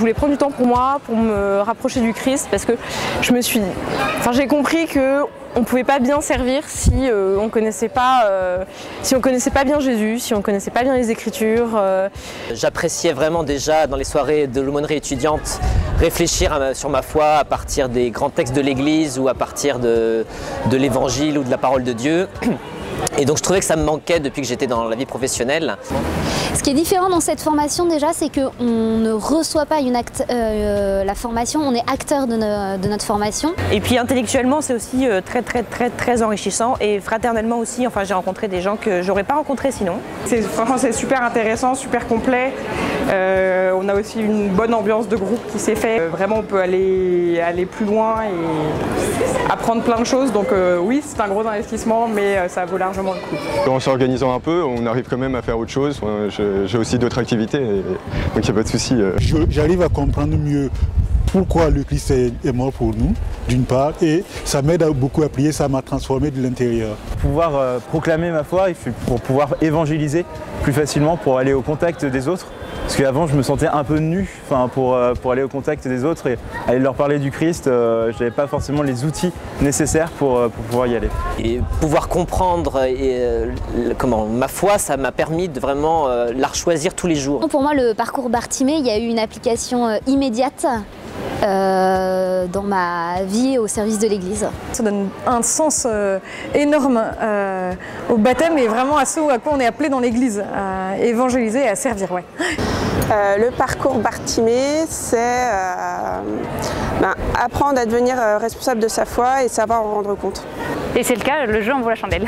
voulais prendre du temps pour moi, pour me rapprocher du Christ, parce que j'ai compris que on ne pouvait pas bien servir si on connaissait pas bien Jésus, si on ne connaissait pas bien les Écritures. J'appréciais vraiment déjà dans les soirées de l'aumônerie étudiante réfléchir sur ma foi à partir des grands textes de l'Église ou à partir de l'Évangile ou de la parole de Dieu. Et donc je trouvais que ça me manquait depuis que j'étais dans la vie professionnelle. Ce qui est différent dans cette formation déjà, c'est qu'on ne reçoit pas la formation, on est acteur de notre formation. Et puis intellectuellement c'est aussi très enrichissant et fraternellement aussi, enfin j'ai rencontré des gens que j'aurais pas rencontrés sinon. Franchement c'est super intéressant, super complet. On a aussi une bonne ambiance de groupe qui s'est fait. Vraiment on peut aller plus loin et apprendre plein de choses. Donc oui c'est un gros investissement mais ça vaut largement le coup. En s'organisant un peu, on arrive quand même à faire autre chose. J'ai aussi d'autres activités, donc il n'y a pas de souci. J'arrive à comprendre mieux pourquoi le Christ est mort pour nous, d'une part, et ça m'aide beaucoup à prier, ça m'a transformé de l'intérieur. Pour pouvoir proclamer ma foi, pour pouvoir évangéliser plus facilement, pour aller au contact des autres. Parce qu'avant je me sentais un peu nu pour aller au contact des autres et aller leur parler du Christ, je n'avais pas forcément les outils nécessaires pour pouvoir y aller. Et pouvoir comprendre ma foi, ça m'a permis de vraiment la choisir tous les jours. Pour moi le parcours Bartimée, il y a eu une application immédiate dans ma vie au service de l'Église. Ça donne un sens énorme au baptême et vraiment à ce à quoi on est appelé dans l'Église, à évangéliser et à servir. Ouais. Le parcours Bartimée, c'est apprendre à devenir responsable de sa foi et savoir en rendre compte. Et c'est le cas, le jeu en vaut la chandelle.